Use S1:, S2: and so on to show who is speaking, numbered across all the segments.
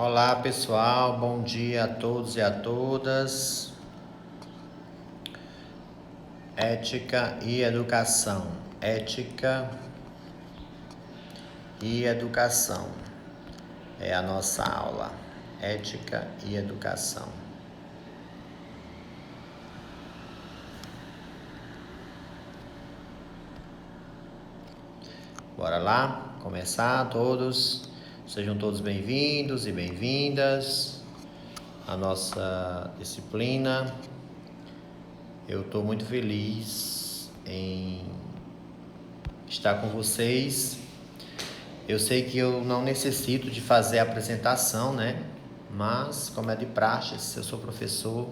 S1: Olá pessoal, bom dia a todos e a todas. Ética e educação. Ética e educação é a nossa aula. Ética e educação. Bora lá começar todos. Sejam todos bem-vindos e bem-vindas à nossa disciplina. Eu estou muito feliz em estar com vocês. Eu sei que eu não necessito de fazer a apresentação, né? Mas, como é de praxe, eu sou professor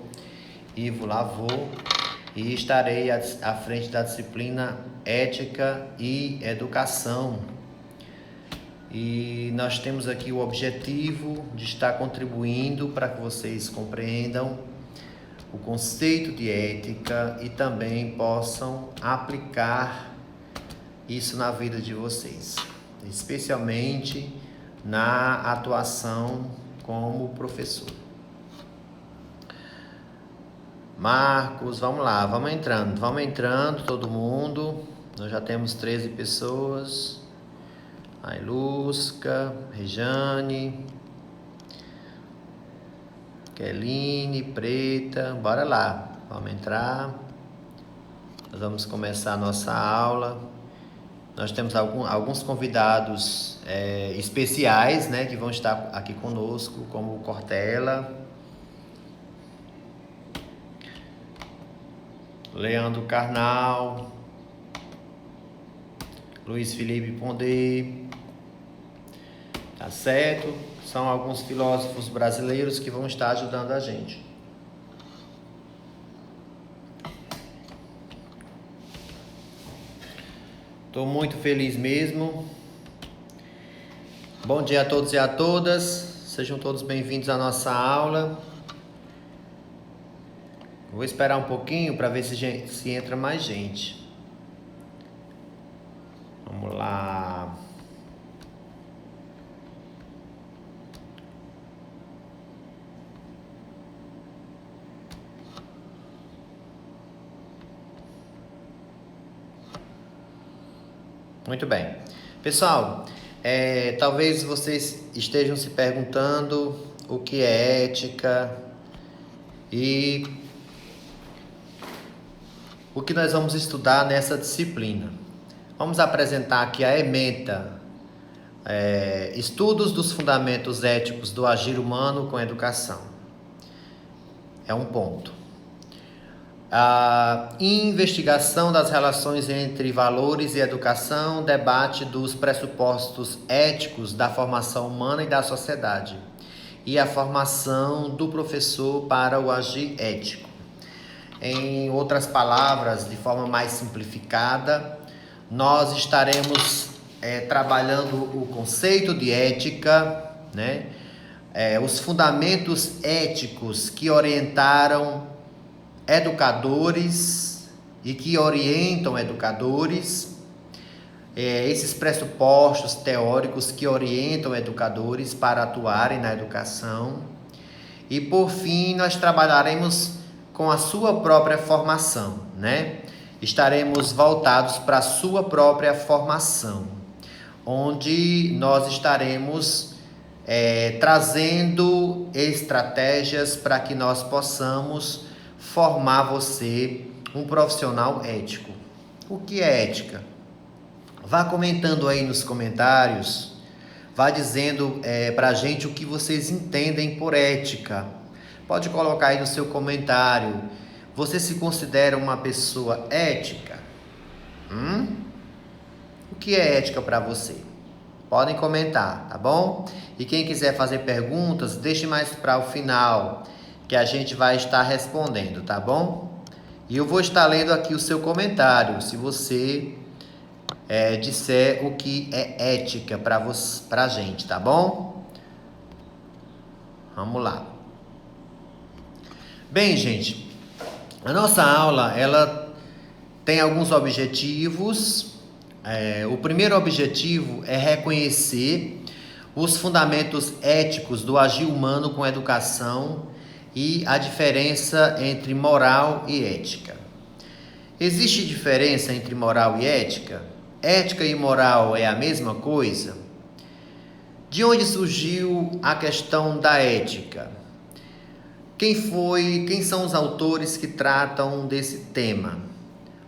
S1: Ivo Lavô e estarei à frente da disciplina Ética e Educação. E nós temos aqui o objetivo de estar contribuindo para que vocês compreendam o conceito de ética e também possam aplicar isso na vida de vocês, especialmente na atuação como professor. Marcos, vamos lá, vamos entrando todo mundo. Nós já temos 13 pessoas. Ailusca, Rejane, Keline, Preta, bora lá, vamos entrar. Nós vamos começar a nossa aula. Nós temos alguns convidados especiais, né, que vão estar aqui conosco, como o Cortella, Leandro Carnal, Luiz Felipe Pondé, tá certo? São alguns filósofos brasileiros que vão estar ajudando a gente. Estou muito feliz mesmo. Bom dia a todos e a todas. Sejam todos bem-vindos à nossa aula. Vou esperar um pouquinho para ver se entra mais gente. Vamos lá. Muito bem. Pessoal, talvez vocês estejam se perguntando o que é ética e o que nós vamos estudar nessa disciplina. Vamos apresentar aqui a ementa, Estudos dos Fundamentos Éticos do Agir Humano com Educação. É um ponto. A investigação das relações entre valores e educação, debate dos pressupostos éticos da formação humana e da sociedade, e a formação do professor para o agir ético. Em outras palavras, de forma mais simplificada, nós estaremos trabalhando o conceito de ética, né? Os fundamentos éticos que orientaram educadores e que orientam educadores, esses pressupostos teóricos que orientam educadores para atuarem na educação. E por fim, nós trabalharemos com a sua própria formação, né? Estaremos voltados para a sua própria formação, onde nós estaremos trazendo estratégias para que nós possamos formar você um profissional ético. O que é ética? Vá comentando aí nos comentários, vá dizendo pra gente o que vocês entendem por ética. Pode colocar aí no seu comentário. Você se considera uma pessoa ética? O que é ética para você? Podem comentar, tá bom? E quem quiser fazer perguntas, deixe mais para o final, que a gente vai estar respondendo, tá bom? E eu vou estar lendo aqui o seu comentário, se você disser o que é ética para a gente, tá bom? Vamos lá. Bem, gente, a nossa aula, ela tem alguns objetivos. O primeiro objetivo é reconhecer os fundamentos éticos do agir humano com educação e a diferença entre moral e ética. Existe diferença entre moral e ética? Ética e moral é a mesma coisa? De onde surgiu a questão da ética? Quem são os autores que tratam desse tema?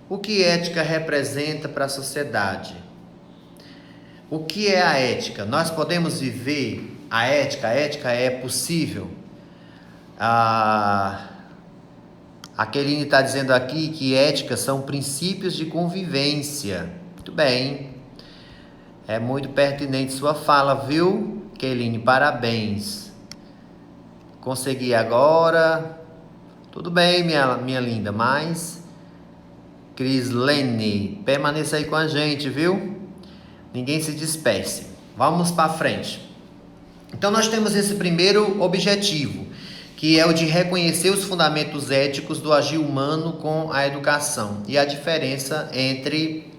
S1: O que ética representa para a sociedade? O que é a ética? Nós podemos viver a ética? A ética é possível? A Keline está dizendo aqui que ética são princípios de convivência. Muito bem. É muito pertinente sua fala, viu, Keline? Parabéns. Consegui agora. Tudo bem, minha linda, mas Crislene, permaneça aí com a gente, viu? Ninguém se disperse. Vamos para frente. Então nós temos esse primeiro objetivo, que é o de reconhecer os fundamentos éticos do agir humano com a educação e a diferença entre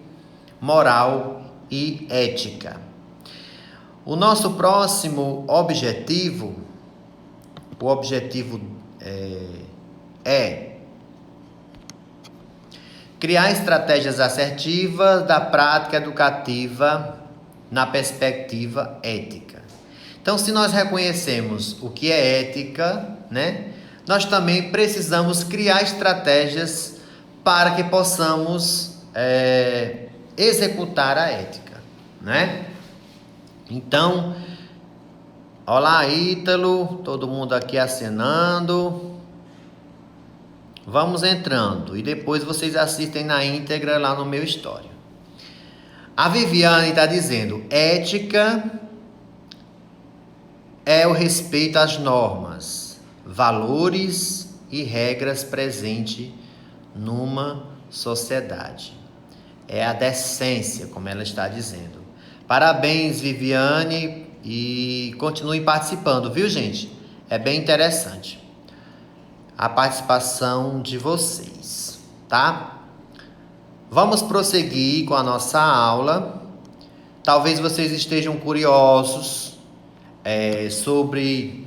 S1: moral e ética. O nosso próximo objetivo, o objetivo é criar estratégias assertivas da prática educativa na perspectiva ética. Então, se nós reconhecemos o que é ética, né, nós também precisamos criar estratégias para que possamos executar a ética, né? Então, olá, Ítalo, todo mundo aqui acenando. Vamos entrando e depois vocês assistem na íntegra lá no meu story. A Viviane está dizendo: ética é o respeito às normas, valores e regras presentes numa sociedade. É a decência, como ela está dizendo. Parabéns, Viviane, e continue participando, viu, gente? É bem interessante a participação de vocês, tá? Vamos prosseguir com a nossa aula. Talvez vocês estejam curiosos sobre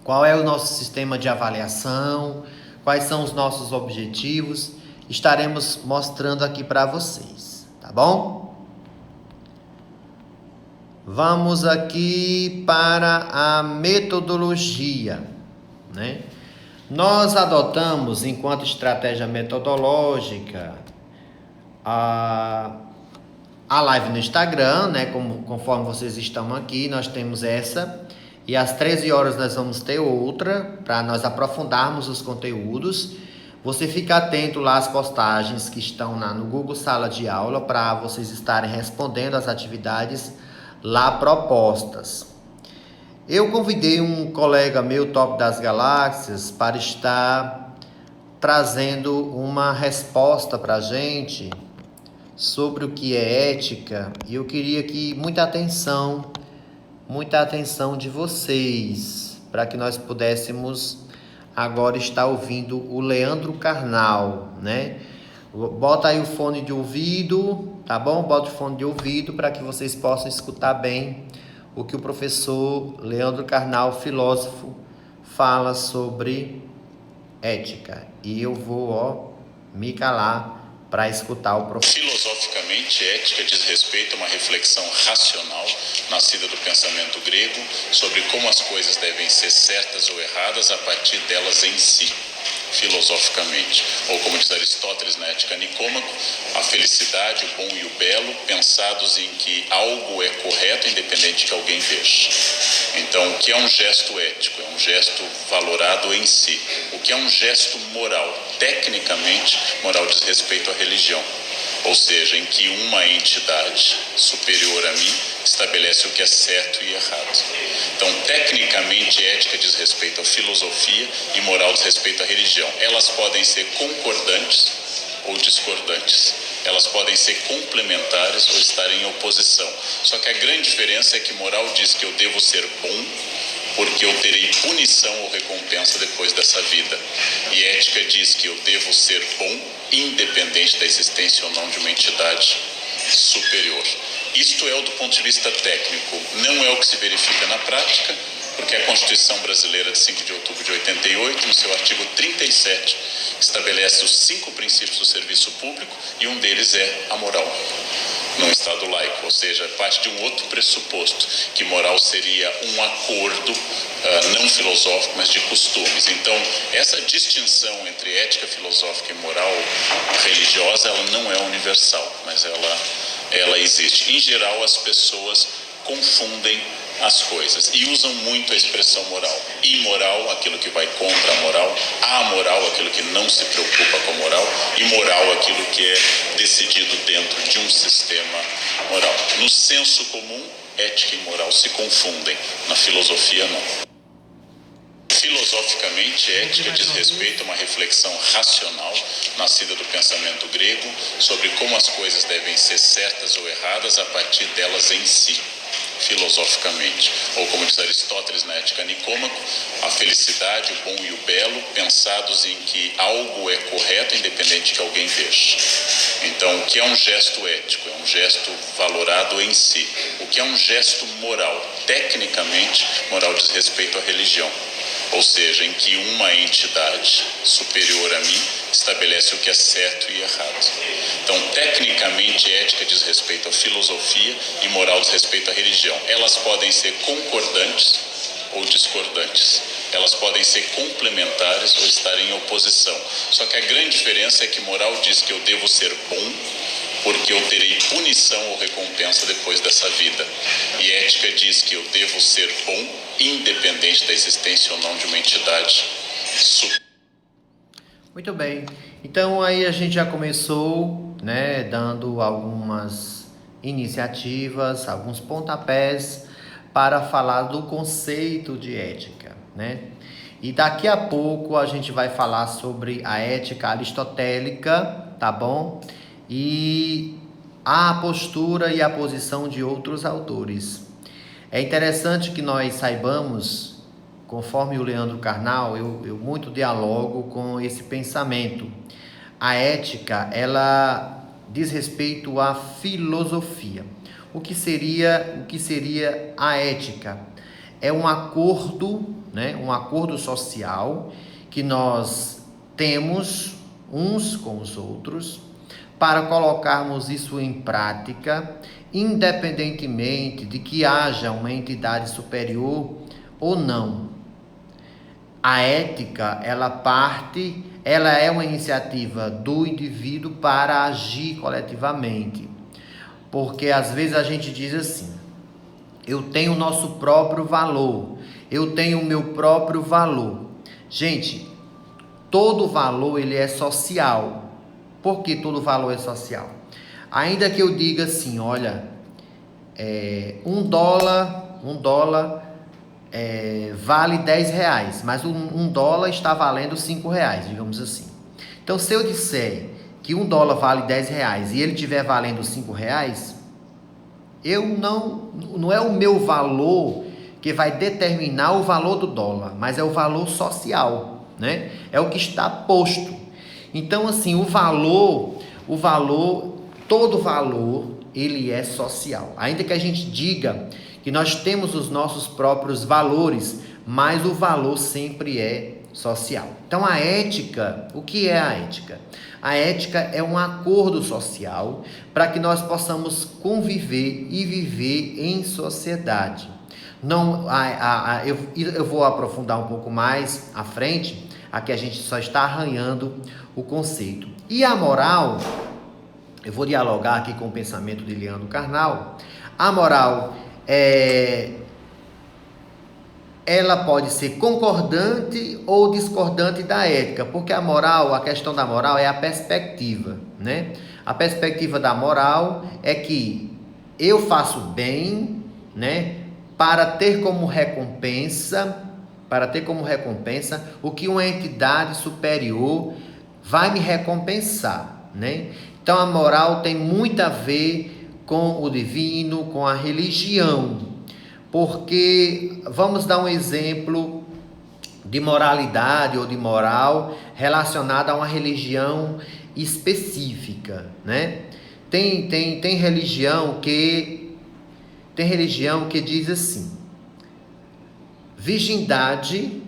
S1: qual é o nosso sistema de avaliação, quais são os nossos objetivos. Estaremos mostrando aqui para vocês, tá bom? Vamos aqui para a metodologia, né? Nós adotamos, enquanto estratégia metodológica, a live no Instagram, né? Conforme vocês estão aqui, nós temos essa. E às 13 horas nós vamos ter outra, para nós aprofundarmos os conteúdos. Você fica atento lá às postagens que estão no Google Sala de Aula, para vocês estarem respondendo às atividades lá propostas. Eu convidei um colega meu, Top das Galáxias, para estar trazendo uma resposta para a gente sobre o que é ética, e eu queria que muita atenção de vocês, para que nós pudéssemos agora estar ouvindo o Leandro Carnal, né? Bota aí o fone de ouvido, tá bom? Bota o fone de ouvido para que vocês possam escutar bem o que o professor Leandro Carnal, filósofo, fala sobre ética. E eu vou me calar para escutar o professor.
S2: Filosoficamente, ética diz respeito a uma reflexão racional, nascida do pensamento grego, sobre como as coisas devem ser certas ou erradas a partir delas em si, filosoficamente. Ou como diz Aristóteles na Ética Nicômaco, a felicidade, o bom e o belo, pensados em que algo é correto, independente de que alguém veja. Então, o que é um gesto ético? É um gesto valorado em si. O que é um gesto moral? Tecnicamente, moral diz respeito à religião. Ou seja, em que uma entidade superior a mim estabelece o que é certo e errado. Então, tecnicamente, ética diz respeito à filosofia e moral diz respeito à religião. Elas podem ser concordantes ou discordantes. Elas podem ser complementares ou estar em oposição. Só que a grande diferença é que moral diz que eu devo ser bom porque eu terei punição ou recompensa depois dessa vida. E ética diz que eu devo ser bom, independente da existência ou não de uma entidade superior. Isto é o do ponto de vista técnico. Não é o que se verifica na prática, porque a Constituição Brasileira de 5 de outubro de 88, no seu artigo 37, estabelece os 5 princípios do serviço público e um deles é a moral, num Estado laico, ou seja, parte de um outro pressuposto, que moral seria um acordo não filosófico, mas de costumes. Então, essa distinção entre ética filosófica e moral religiosa, ela não é universal, mas ela existe. Em geral, as pessoas confundem as coisas e usam muito a expressão moral. Imoral, aquilo que vai contra a moral; amoral, aquilo que não se preocupa com a moral; e moral, aquilo que é decidido dentro de um sistema moral. No senso comum, ética e moral se confundem, na filosofia não. Filosoficamente, ética diz respeito a uma reflexão racional, nascida do pensamento grego, sobre como as coisas devem ser certas ou erradas a partir delas em si, filosoficamente. Ou como diz Aristóteles na Ética Nicômaco, a felicidade, o bom e o belo, pensados em que algo é correto, independente que alguém veja. Então, o que é um gesto ético? É um gesto valorado em si. O que é um gesto moral? Tecnicamente, moral diz respeito à religião. Ou seja, em que uma entidade superior a mim estabelece o que é certo e errado. Então, tecnicamente, ética diz respeito à filosofia e moral diz respeito à religião. Elas podem ser concordantes ou discordantes. Elas podem ser complementares ou estar em oposição. Só que a grande diferença é que moral diz que eu devo ser bom porque eu terei punição ou recompensa depois dessa vida. E ética diz que eu devo ser bom, independente da existência ou não de uma entidade superior.
S1: Muito bem. Então aí a gente já começou, né, dando algumas iniciativas, alguns pontapés para falar do conceito de ética, né? E daqui a pouco a gente vai falar sobre a ética aristotélica, tá bom? E a postura e a posição de outros autores. É interessante que nós saibamos, conforme o Leandro Carnal, eu muito dialogo com esse pensamento. A ética, ela diz respeito à filosofia. O que seria a ética? É um acordo, né? Um acordo social que nós temos uns com os outros, para colocarmos isso em prática, independentemente de que haja uma entidade superior ou não. A ética, ela é uma iniciativa do indivíduo para agir coletivamente. Porque às vezes a gente diz assim: eu tenho o nosso próprio valor, eu tenho o meu próprio valor. Gente, todo valor ele é social. Por que todo valor é social? Ainda que eu diga assim, olha, um dólar vale 10 reais, mas um dólar está valendo 5 reais, digamos assim. Então, se eu disser que um dólar vale 10 reais e ele estiver valendo 5 reais, não é o meu valor que vai determinar o valor do dólar, mas é o valor social, né? É o que está posto. Então, assim, todo valor, ele é social. Ainda que a gente diga que nós temos os nossos próprios valores, mas o valor sempre é social. Então, a ética, o que é a ética? A ética é um acordo social para que nós possamos conviver e viver em sociedade. Eu vou aprofundar um pouco mais à frente. Aqui a gente só está arranhando o conceito. E a moral, eu vou dialogar aqui com o pensamento de Leandro Carnal. A moral ela pode ser concordante ou discordante da ética, porque a questão da moral é a perspectiva, né? A perspectiva da moral é que eu faço bem, né, para ter como recompensa o que uma entidade superior vai me recompensar, né? Então a moral tem muito a ver com o divino, com a religião, porque vamos dar um exemplo de moralidade ou de moral relacionada a uma religião específica, né? Tem religião que Tem religião que diz assim: virgindade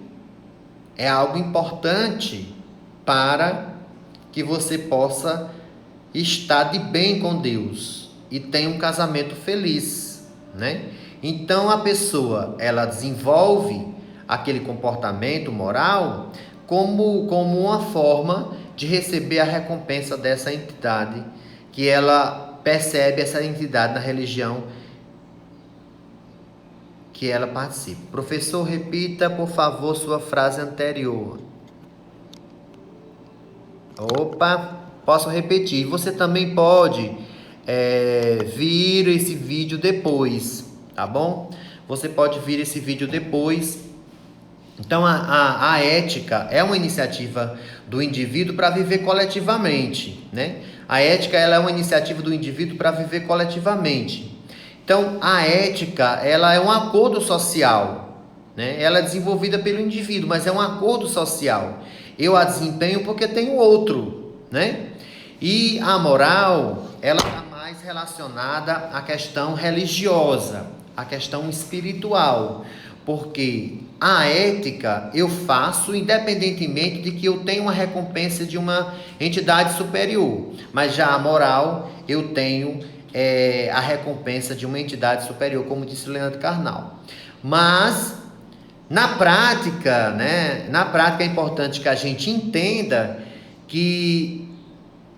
S1: é algo importante para que você possa estar de bem com Deus e tenha um casamento feliz, né? Então a pessoa, ela desenvolve aquele comportamento moral como uma forma de receber a recompensa dessa entidade, que ela percebe essa entidade na religião que ela participa. Professor, repita, por favor, sua frase anterior. Opa, posso repetir. Você também pode vir esse vídeo depois, tá bom? Você pode vir esse vídeo depois. Então, a ética é uma iniciativa do indivíduo para viver coletivamente, né? A ética, ela é uma iniciativa do indivíduo para viver coletivamente. Então, a ética, ela é um acordo social, né? Ela é desenvolvida pelo indivíduo, mas é um acordo social. Eu a desempenho porque tenho outro, né? E a moral, ela está mais relacionada à questão religiosa, à questão espiritual, porque a ética eu faço independentemente de que eu tenha uma recompensa de uma entidade superior, mas já a moral eu tenho a recompensa de uma entidade superior, como disse Leandro Carnal. Mas na prática, né? Na prática é importante que a gente entenda que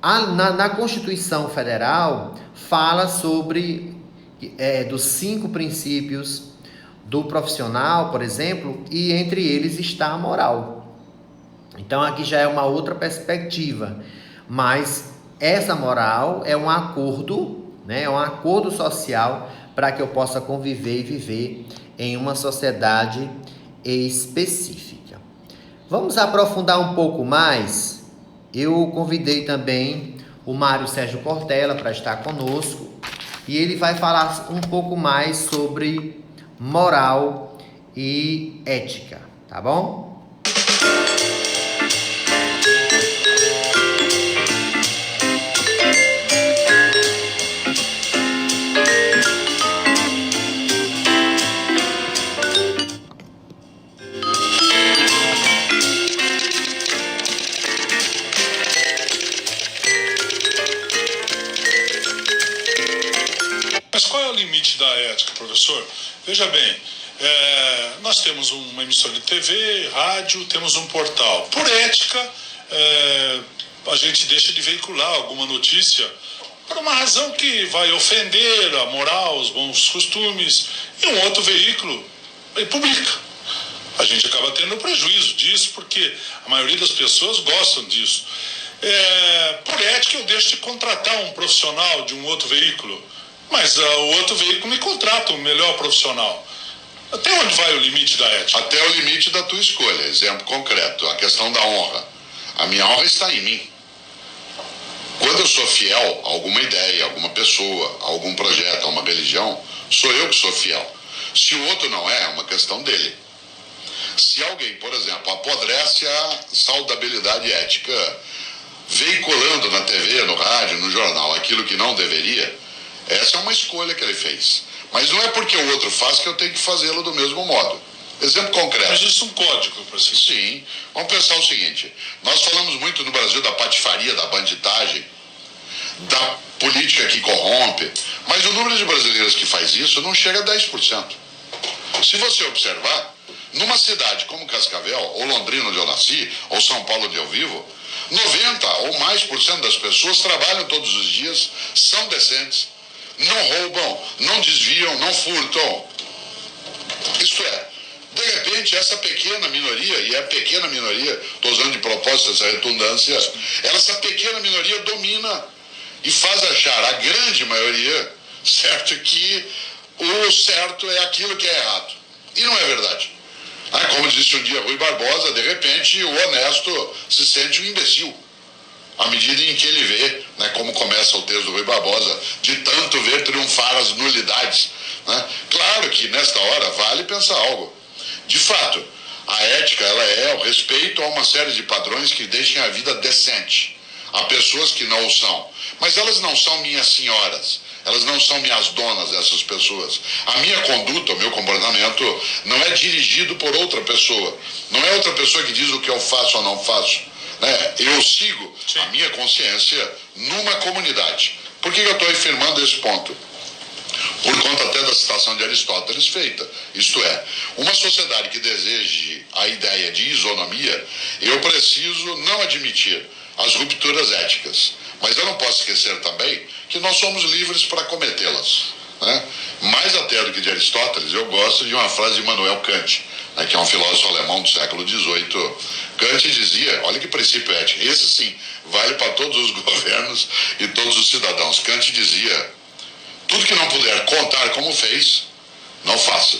S1: na Constituição Federal fala sobre dos 5 princípios do profissional, por exemplo, e entre eles está a moral. Então aqui já é uma outra perspectiva, mas essa moral é um acordo, né? É um acordo social para que eu possa conviver e viver em uma sociedade específica. Vamos aprofundar um pouco mais. Eu convidei também o Mário Sérgio Cortella para estar conosco e ele vai falar um pouco mais sobre moral e ética, tá bom?
S2: Mas qual é o limite da ética, professor? Veja bem, nós temos uma emissora de TV, rádio, temos um portal. Por ética, a gente deixa de veicular alguma notícia por uma razão que vai ofender a moral, os bons costumes, e um outro veículo publica. A gente acaba tendo prejuízo disso, porque a maioria das pessoas gostam disso. Por ética, eu deixo de contratar um profissional de um outro veículo, mas o outro veículo me contrata um melhor profissional. Até onde vai o limite da ética?
S3: Até o limite da tua escolha. Exemplo concreto, a questão da honra. A minha honra está em mim. Quando eu sou fiel a alguma ideia, a alguma pessoa, a algum projeto, a uma religião, sou eu que sou fiel. Se o outro não é uma questão dele. Se alguém, por exemplo, apodrece a saudabilidade ética, veiculando na TV, no rádio, no jornal, aquilo que não deveria, essa é uma escolha que ele fez. Mas não é porque o outro faz que eu tenho que fazê-lo do mesmo modo. Exemplo concreto.
S2: Mas isso é um código para si.
S3: Sim. Vamos pensar o seguinte. Nós falamos muito no Brasil da patifaria, da bandidagem, da política que corrompe. Mas o número de brasileiros que faz isso não chega a 10%. Se você observar, numa cidade como Cascavel, ou Londrina, onde eu nasci, ou São Paulo, onde eu vivo, 90% ou mais das pessoas trabalham todos os dias, são decentes, não roubam, não desviam, não furtam. Isto é, de repente, essa pequena minoria, e é pequena minoria, estou usando de propósito essa redundância, essa pequena minoria domina e faz achar a grande maioria, certo, que o certo é aquilo que é errado. E não é verdade. Como disse um dia Rui Barbosa, de repente o honesto se sente um imbecil. À medida em que ele vê, como começa o texto do Rui Barbosa, de tanto ver triunfar as nulidades. Claro que nesta hora vale pensar algo. De fato, a ética ela é o respeito a uma série de padrões que deixem a vida decente. Há pessoas que não o são, mas elas não são minhas senhoras, Elas não são minhas donas, essas pessoas. A minha conduta, o meu comportamento não é dirigido por outra pessoa. Não é outra pessoa que diz o que eu faço ou não faço. Né? Eu sigo a minha consciência numa comunidade. Por que eu estou afirmando esse ponto? Por conta até da citação de Aristóteles feita. Isto é, uma sociedade que deseje a ideia de isonomia, eu preciso não admitir as rupturas éticas. Mas eu não posso esquecer também que nós somos livres para cometê-las. Né? Mais até do que de Aristóteles, eu gosto de uma frase de Immanuel Kant, né, que é um filósofo alemão do século XVIII. Kant dizia, olha que princípio ético, esse sim, vale para todos os governos e todos os cidadãos. Kant dizia, tudo que não puder contar como fez, não faça.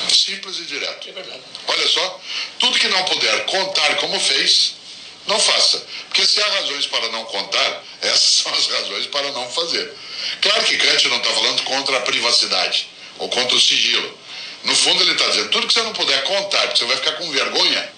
S3: Simples e direto.
S4: É verdade.
S3: Olha só, tudo que não puder contar como fez, não faça. Porque se há razões para não contar, essas são as razões para não fazer. Claro que Kant não está falando contra a privacidade ou contra o sigilo. No fundo ele está dizendo, tudo que você não puder contar, porque você vai ficar com vergonha,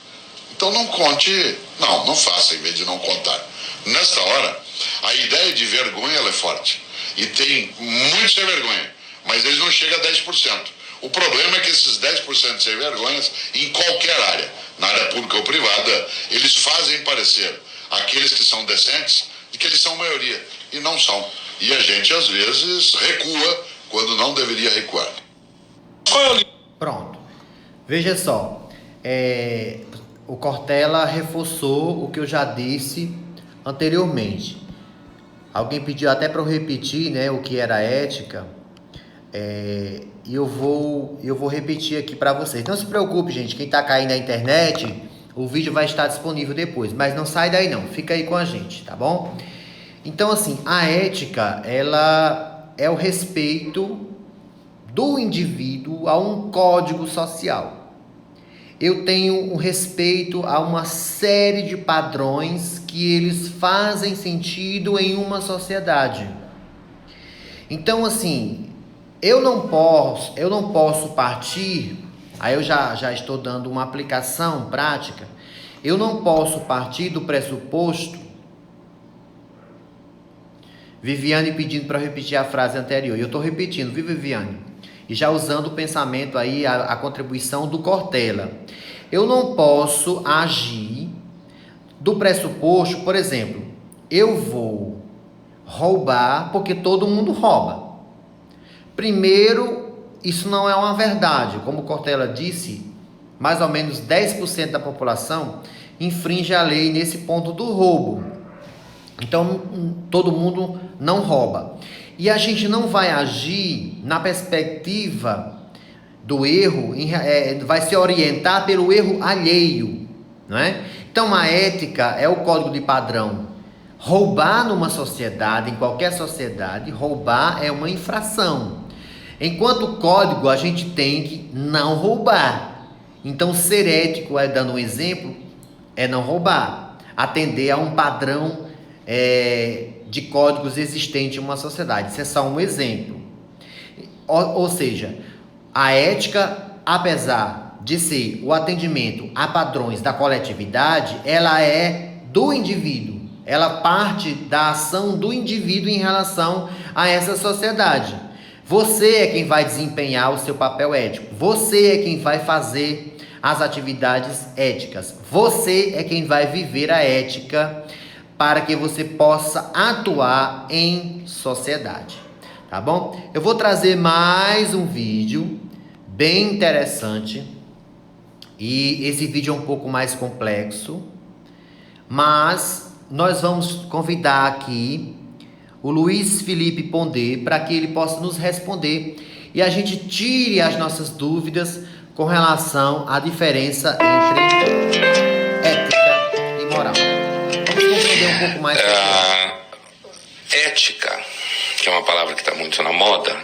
S3: então não conte, não faça em vez de não contar. Nesta hora, a ideia de vergonha ela é forte. E tem muito sem vergonha, mas eles não chegam a 10%. O problema é que esses 10% sem vergonhas, em qualquer área, na área pública ou privada, eles fazem parecer aqueles que são decentes de que eles são maioria, e não são. E a gente, às vezes, recua quando não deveria recuar.
S1: Pronto. Veja só, o Cortella reforçou o que eu já disse anteriormente. Alguém pediu até para eu repetir, né, o que era ética, e eu vou repetir aqui para vocês. Não se preocupe, gente, quem está caindo na internet, o vídeo vai estar disponível depois, mas não sai daí não, fica aí com a gente, tá bom? Então, assim, a ética, ela é o respeito do indivíduo a um código social. Eu tenho um respeito a uma série de padrões que eles fazem sentido em uma sociedade. Então, assim, eu não posso partir, aí eu já estou dando uma aplicação prática, eu não posso partir do pressuposto, Viviane pedindo para repetir a frase anterior, e eu estou repetindo, viu, Viviane? E já usando o pensamento aí, a contribuição do Cortella. Eu não posso agir do pressuposto, por exemplo, eu vou roubar porque todo mundo rouba. Primeiro, isso não é uma verdade. Como o Cortella disse, mais ou menos 10% da população infringe a lei nesse ponto do roubo. Então, todo mundo não rouba. E a gente não vai agir na perspectiva do erro, vai se orientar pelo erro alheio, não é? Então, a ética é o código de padrão. Roubar numa sociedade, em qualquer sociedade, roubar é uma infração. Enquanto código, a gente tem que não roubar. Então, ser ético, dando um exemplo, é não roubar. Atender a um padrão de códigos existentes em uma sociedade. Isso é só um exemplo. Ou seja, a ética, apesar de ser o atendimento a padrões da coletividade, ela é do indivíduo. Ela parte da ação do indivíduo em relação a essa sociedade. Você é quem vai desempenhar o seu papel ético. Você é quem vai fazer as atividades éticas. Você é quem vai viver a ética para que você possa atuar em sociedade, tá bom? Eu vou trazer mais um vídeo bem interessante, e esse vídeo é um pouco mais complexo, mas nós vamos convidar aqui o Luiz Felipe Pondé para que ele possa nos responder e a gente tire as nossas dúvidas com relação à diferença entre ética e moral. Um pouco mais
S4: ética, que é uma palavra que está muito na moda,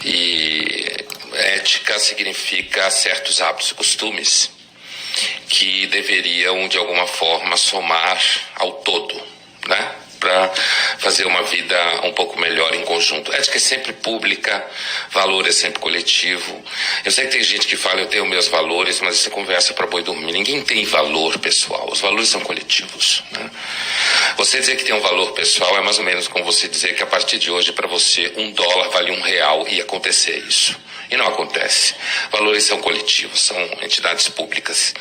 S4: e ética significa certos hábitos e costumes que deveriam de alguma forma somar ao todo, né? para fazer uma vida um pouco melhor em conjunto. Ética é sempre pública, valor é sempre coletivo. Eu sei que tem gente que fala, eu tenho meus valores, mas isso é conversa para boi dormir. Ninguém tem valor pessoal, os valores são coletivos, né? Você dizer que tem um valor pessoal é mais ou menos como você dizer que a partir de hoje para você $1 vale R$1 e acontecer isso. E não acontece. Valores são coletivos, são entidades públicas.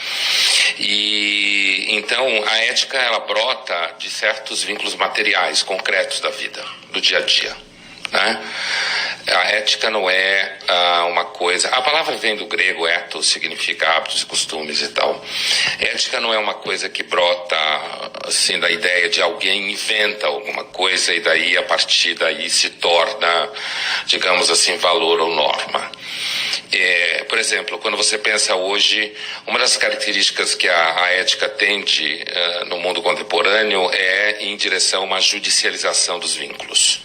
S4: E então a ética ela brota de certos vínculos materiais, concretos da vida, do dia a dia, né? A ética não é uma coisa... A palavra vem do grego, ethos, significa hábitos e costumes e tal. Ética não é uma coisa que brota assim da ideia de alguém inventa alguma coisa e daí a partir daí se torna, digamos assim, valor ou norma. Por exemplo, quando você pensa hoje, uma das características que a ética tende no mundo contemporâneo é em direção a uma judicialização dos vínculos.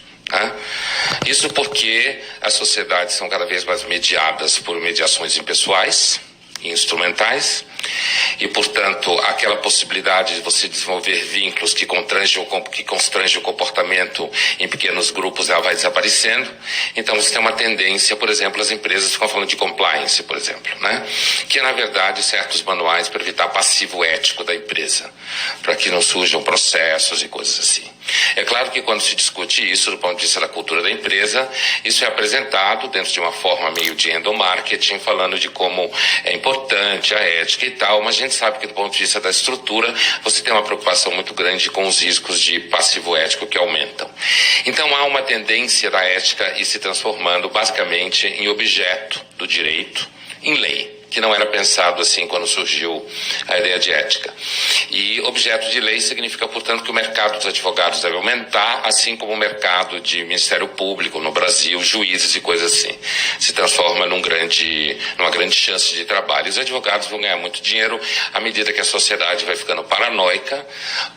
S4: Isso porque as sociedades são cada vez mais mediadas por mediações impessoais e instrumentais e, portanto, aquela possibilidade de você desenvolver vínculos que constrangem o comportamento em pequenos grupos, ela vai desaparecendo. Então você tem uma tendência, por exemplo, as empresas ficam falando de compliance, por exemplo, né? Que é, na verdade, certos manuais para evitar passivo ético da empresa, para que não surjam processos e coisas assim. É claro que quando se discute isso do ponto de vista da cultura da empresa, isso é apresentado dentro de uma forma meio de endomarketing, falando de como é importante a ética e tal, mas a gente sabe que do ponto de vista da estrutura, você tem uma preocupação muito grande com os riscos de passivo ético que aumentam. Então há uma tendência da ética ir se transformando basicamente em objeto do direito, em lei, que não era pensado assim quando surgiu a ideia de ética. E objeto de lei significa, portanto, que o mercado dos advogados deve aumentar, assim como o mercado de Ministério Público no Brasil, juízes e coisas assim. Se transforma numa grande chance de trabalho. E os advogados vão ganhar muito dinheiro à medida que a sociedade vai ficando paranoica,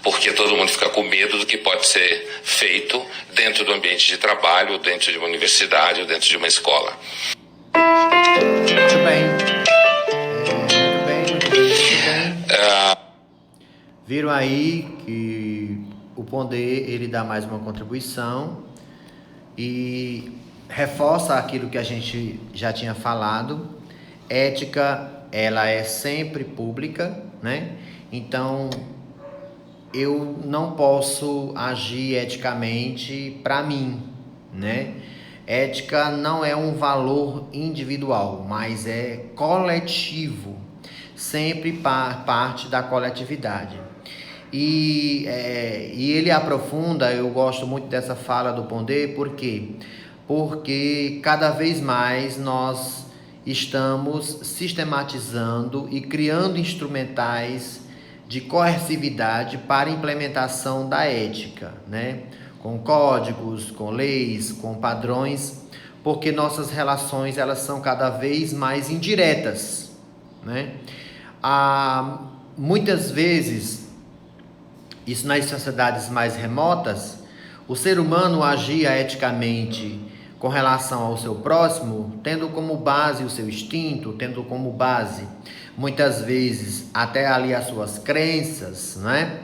S4: porque todo mundo fica com medo do que pode ser feito dentro do ambiente de trabalho, dentro de uma universidade ou dentro de uma escola.
S1: Muito bem. Viram aí que o Pondé ele dá mais uma contribuição e reforça aquilo que a gente já tinha falado. Ética, ela é sempre pública, né? Então, eu não posso agir eticamente para mim, né? Ética não é um valor individual, mas é coletivo, sempre parte da coletividade. E ele aprofunda, eu gosto muito dessa fala do Pondé, por quê? Porque cada vez mais nós estamos sistematizando e criando instrumentais de coercividade para implementação da ética, né? Com códigos, com leis, com padrões, porque nossas relações elas são cada vez mais indiretas, né? Muitas vezes, isso nas sociedades mais remotas, o ser humano agia eticamente com relação ao seu próximo, tendo como base o seu instinto, tendo como base, muitas vezes, até ali as suas crenças, né?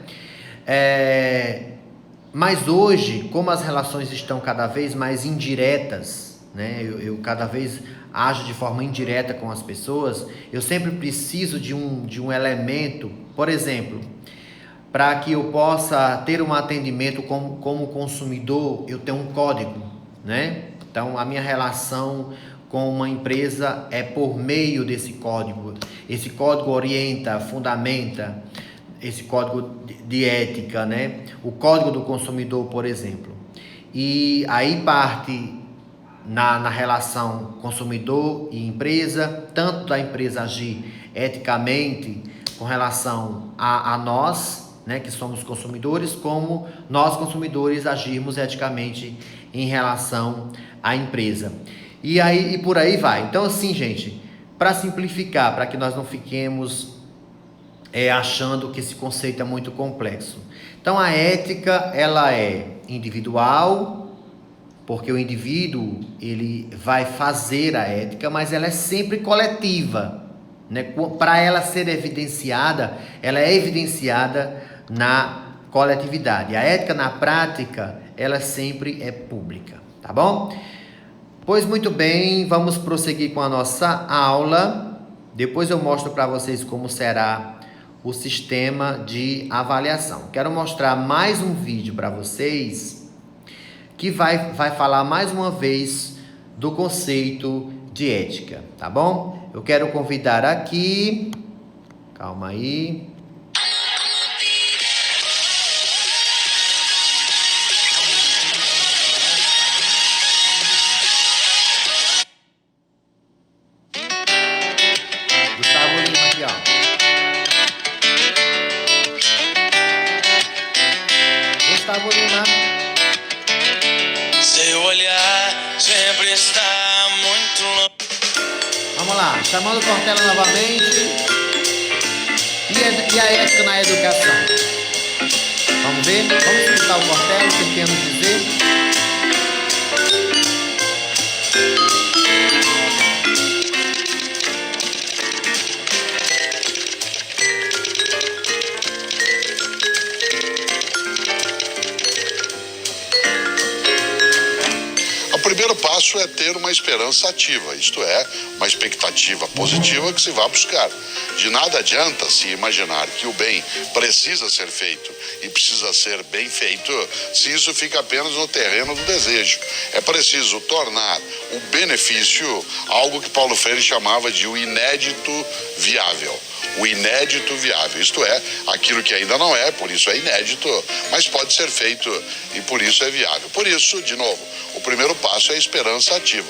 S1: Mas hoje, como as relações estão cada vez mais indiretas, né? Eu cada vez ajo de forma indireta com as pessoas, eu sempre preciso de um elemento, por exemplo, para que eu possa ter um atendimento como consumidor, eu tenho um código, né? Então, a minha relação com uma empresa é por meio desse código. Esse código orienta, fundamenta esse código de ética, né? O código do consumidor, por exemplo. E aí parte na relação consumidor e empresa, tanto da empresa agir eticamente com relação a nós, né, que somos consumidores, como nós consumidores agirmos eticamente em relação à empresa. E por aí vai. Então, assim, gente, para simplificar, para que nós não fiquemos achando que esse conceito é muito complexo. Então, a ética, ela é individual, porque o indivíduo, ele vai fazer a ética, mas ela é sempre coletiva, né? Para ela ser evidenciada, ela é evidenciada na coletividade. A ética na prática, ela sempre é pública, tá bom? Pois muito bem, vamos prosseguir com a nossa aula. Depois eu mostro para vocês como será o sistema de avaliação. Quero mostrar mais um vídeo para vocês que vai falar mais uma vez do conceito de ética, tá bom? Eu quero convidar aqui, calma aí. Gustavo Lima aqui, ó. Gustavo Lima.
S5: Seu olhar sempre está muito longe.
S1: Vamos lá, chamando o Cortella novamente. E a ética na educação? Vamos ver? Vamos escutar o Cortella, o que ele tem a nos dizer?
S3: O primeiro passo é ter uma esperança ativa, isto é, uma expectativa positiva que se vá buscar. De nada adianta se imaginar que o bem precisa ser feito e precisa ser bem feito se isso fica apenas no terreno do desejo. É preciso tornar o benefício algo que Paulo Freire chamava de o inédito viável. O inédito viável, isto é, aquilo que ainda não é, por isso é inédito, mas pode ser feito e por isso é viável. Por isso, de novo, o primeiro passo é a esperança ativa.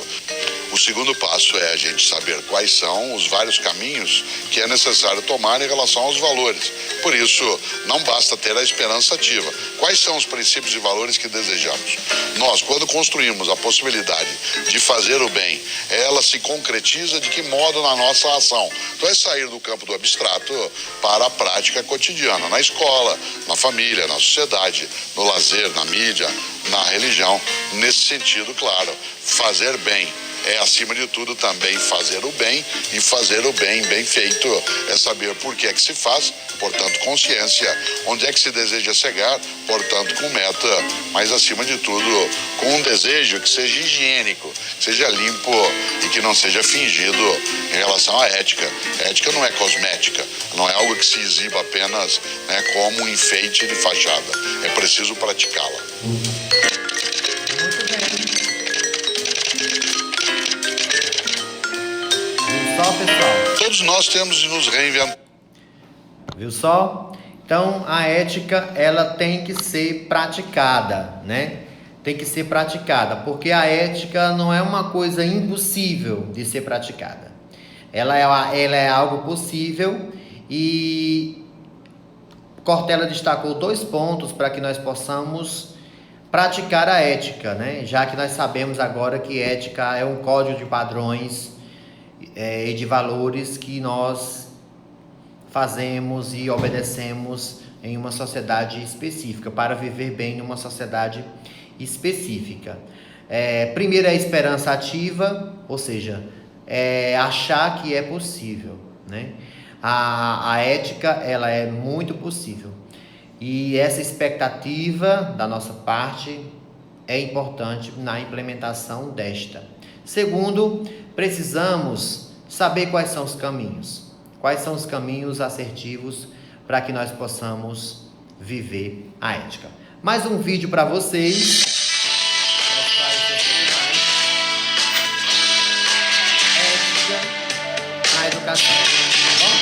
S3: O segundo passo é a gente saber quais são os vários caminhos que é necessário tomar em relação aos valores. Por isso, não basta ter a esperança ativa. Quais são os princípios e valores que desejamos? Nós, quando construímos a possibilidade de fazer o bem, ela se concretiza de que modo na nossa ação? Então é sair do campo do abstrato para a prática cotidiana, na escola, na família, na sociedade, no lazer, na mídia, na religião. Nesse sentido, claro, fazer bem é, acima de tudo, também fazer o bem, e fazer o bem bem feito é saber por que é que se faz, portanto, consciência, onde é que se deseja chegar, portanto, com meta, mas, acima de tudo, com um desejo que seja higiênico, que seja limpo e que não seja fingido em relação à ética. A ética não é cosmética, não é algo que se exiba apenas, né, como um enfeite de fachada. É preciso praticá-la.
S1: Só, pessoal.
S3: Todos nós temos de nos reinventar.
S1: Viu só? Então, a ética, ela tem que ser praticada, né? Tem que ser praticada, porque a ética não é uma coisa impossível de ser praticada. Ela é algo possível, e Cortella destacou 2 pontos para que nós possamos praticar a ética, né? Já que nós sabemos agora que ética é um código de padrões e de valores que nós fazemos e obedecemos em uma sociedade específica, para viver bem numa sociedade específica. Primeiro é a esperança ativa, ou seja, achar que é possível, né? A ética, ela é muito possível, e essa expectativa da nossa parte é importante na implementação desta. Segundo, precisamos saber quais são os caminhos assertivos para que nós possamos viver a ética. Mais um vídeo para vocês. Ética na educação. Tá bom?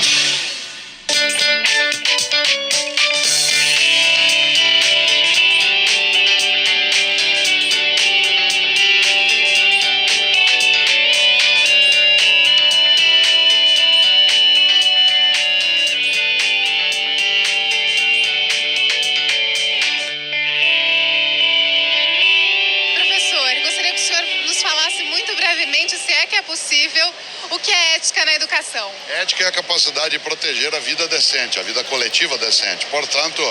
S6: ética na educação?
S3: Ética é a capacidade de proteger a vida decente, a vida coletiva decente. Portanto,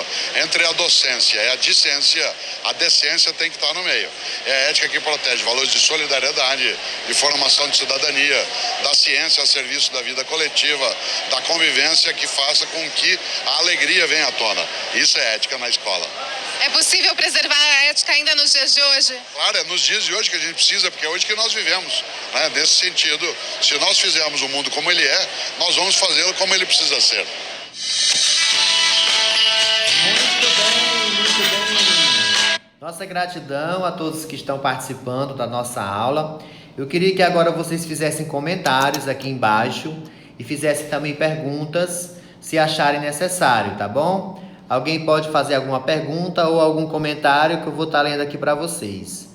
S3: entre a docência e a discência, a decência tem que estar no meio. É a ética que protege valores de solidariedade, de formação de cidadania, da ciência a serviço da vida coletiva, da convivência que faça com que a alegria venha à tona. Isso é ética na escola.
S6: É possível preservar a ética ainda nos dias de hoje?
S3: Claro, é nos dias de hoje que a gente precisa, porque é hoje que nós vivemos, né? Nesse sentido, se nós fizermos o mundo como ele é, nós vamos fazê-lo como ele precisa ser.
S1: Muito bem. Nossa gratidão a todos que estão participando da nossa aula. Eu queria que agora vocês fizessem comentários aqui embaixo e fizessem também perguntas, se acharem necessário, tá bom? Alguém pode fazer alguma pergunta ou algum comentário que eu vou estar lendo aqui para vocês.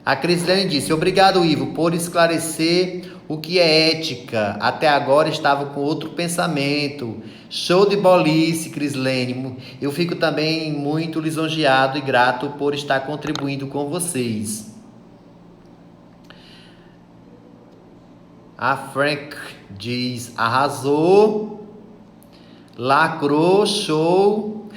S1: A Crislane disse: obrigado, Ivo, por esclarecer o que é ética. Até agora estava com outro pensamento. Show de bolice, Crislane. Eu fico também muito lisonjeado e grato por estar contribuindo com vocês. A Frank diz: arrasou. Lacrou, show.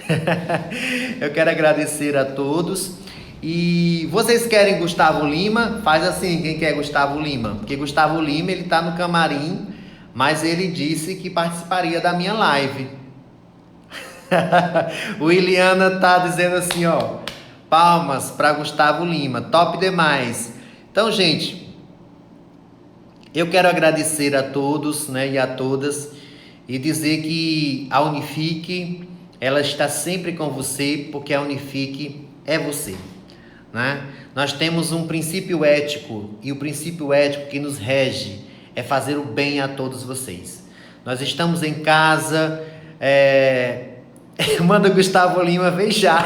S1: Eu quero agradecer a todos. E vocês querem Gustavo Lima? Faz assim, quem quer Gustavo Lima? Porque Gustavo Lima, ele tá no camarim, mas ele disse que participaria da minha live. O Iliana tá dizendo assim, ó: palmas para Gustavo Lima, top demais. Então, gente, eu quero agradecer a todos, né, e a todas, e dizer que a Unifique, ela está sempre com você, porque a Unifique é você, né? Nós temos um princípio ético, e o princípio ético que nos rege é fazer o bem a todos vocês. Nós estamos em casa, manda Gustavo Lima, vem já.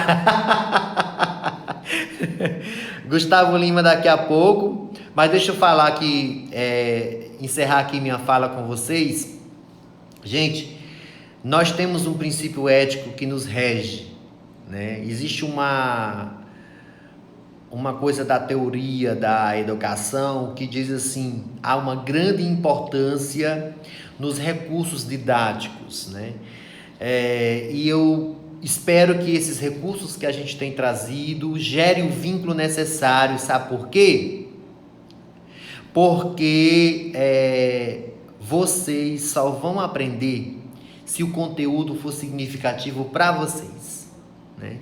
S1: Gustavo Lima daqui a pouco, mas deixa eu falar aqui, encerrar aqui minha fala com vocês. Gente, nós temos um princípio ético que nos rege, né? Existe uma coisa da teoria da educação que diz assim: há uma grande importância nos recursos didáticos, né? E eu espero que esses recursos que a gente tem trazido gerem o vínculo necessário. Sabe por quê? Porque vocês só vão aprender se o conteúdo for significativo para vocês, né?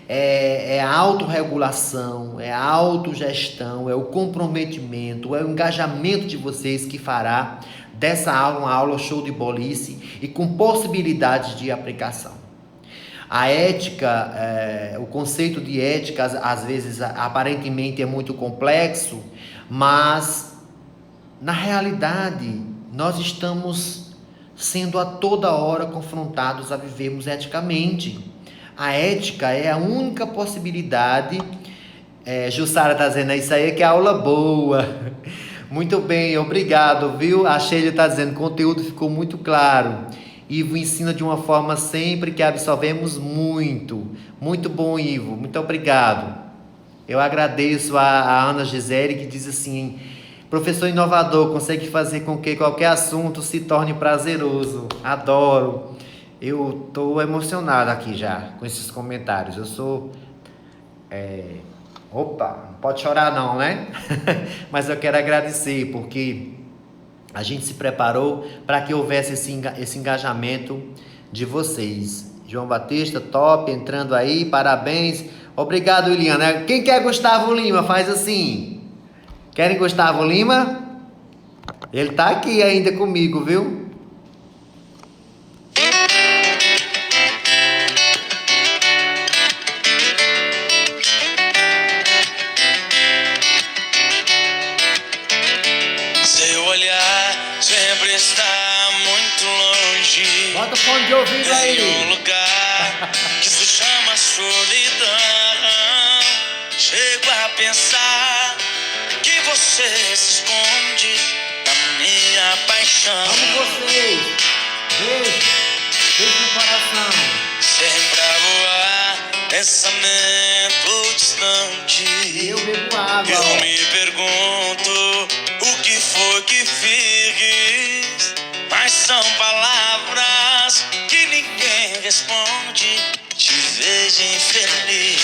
S1: É a autorregulação, é a autogestão, é o comprometimento, é o engajamento de vocês que fará dessa aula uma aula show de bolice e com possibilidades de aplicação. A ética, o conceito de ética, às vezes, aparentemente é muito complexo, mas, na realidade, nós estamos sendo a toda hora confrontados a vivermos eticamente. A ética é a única possibilidade. Jussara está dizendo, isso aí é que é aula boa. Muito bem, obrigado, viu? A Sheila está dizendo, o conteúdo ficou muito claro. Ivo ensina de uma forma sempre que absorvemos muito. Muito bom, Ivo, muito obrigado. Eu agradeço a Ana Gisele, que diz assim: professor inovador, consegue fazer com que qualquer assunto se torne prazeroso. Adoro. Eu estou emocionado aqui já com esses comentários. Eu sou... Opa, não pode chorar não, né? Mas eu quero agradecer, porque a gente se preparou para que houvesse esse engajamento de vocês. João Batista, top, entrando aí, parabéns. Obrigado, Iliana. Quem quer Gustavo Lima? Faz assim. Querem Gustavo Lima? Ele tá aqui ainda comigo, viu?
S5: Seu olhar sempre está muito longe.
S1: Bota o fone de ouvido aí.
S5: Em um lugar que se chama solidão. Chego a pensar que você se esconde da minha paixão.
S1: Amo vocês. Beijo. Beijo no coração.
S5: Sempre a voar, pensamento distante.
S1: Eu bebo água.
S5: Eu me pergunto o que foi foi que fiz, mas são palavras que ninguém responde. Te vejo infeliz.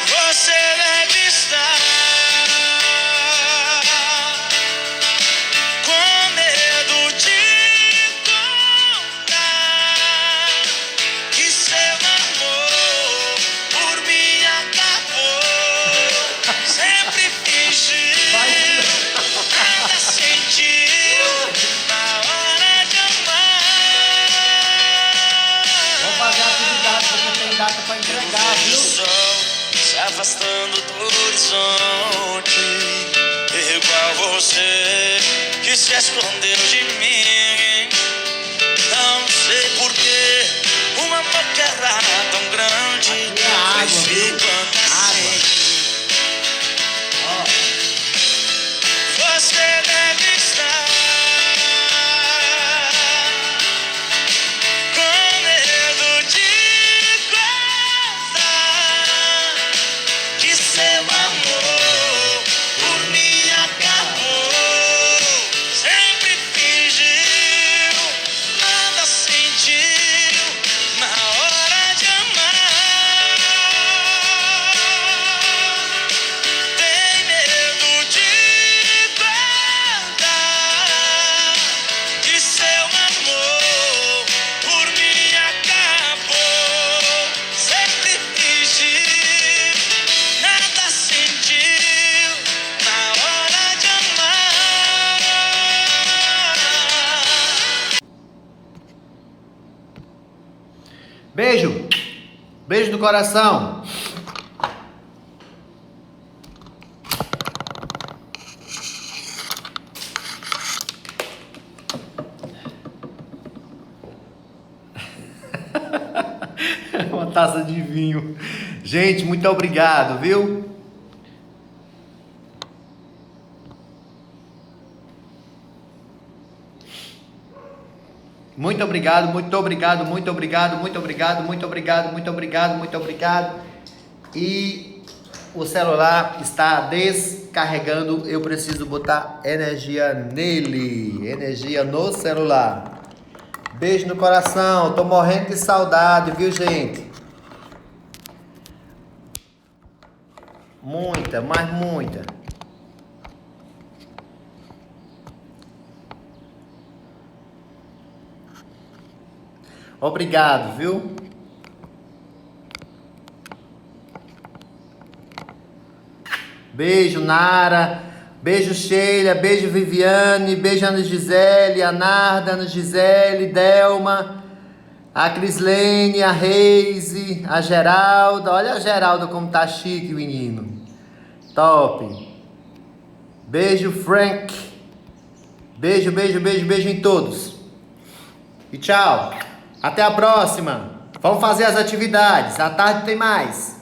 S5: Você deve estar com medo de contar que seu amor por mim acabou. Sempre fingiu, nada sentiu na hora de amar.
S1: Vamos fazer a atividade porque tem data pra entregar,
S5: O
S1: viu?
S5: sol se afastando do horizonte, igual você que se escondeu de mim. Não sei porquê, um amor que era tão grande
S1: Aqui é água,
S5: foi
S1: viu?
S5: ficando assim. Você deve estar com medo de contar que seu amor por mim acabou. Sempre fingiu, nada sentiu na hora de amar. Tem medo de contar que seu amor por mim acabou. Sempre fingiu, nada sentiu na hora de amar.
S1: Beijo! Beijo do coração! Uma taça de vinho. Gente, muito obrigado, viu? Muito obrigado, muito obrigado, muito obrigado, muito obrigado, muito obrigado, muito obrigado, muito obrigado. E o celular está descarregando, eu preciso botar energia nele, energia no celular. Beijo no coração, tô morrendo de saudade, viu, gente? Muita, mas muita. Obrigado, viu? Beijo, Nara. Beijo, Sheila. Beijo, Viviane. Beijo, Ana Gisele, a Narda, Ana Gisele, Delma, a Crislene, a Reise, a Geralda. Olha a Geralda como tá chique, menino. Top. Beijo, Frank. Beijo, beijo, beijo, beijo em todos. E tchau. Até a próxima. Vamos fazer as atividades. À tarde tem mais.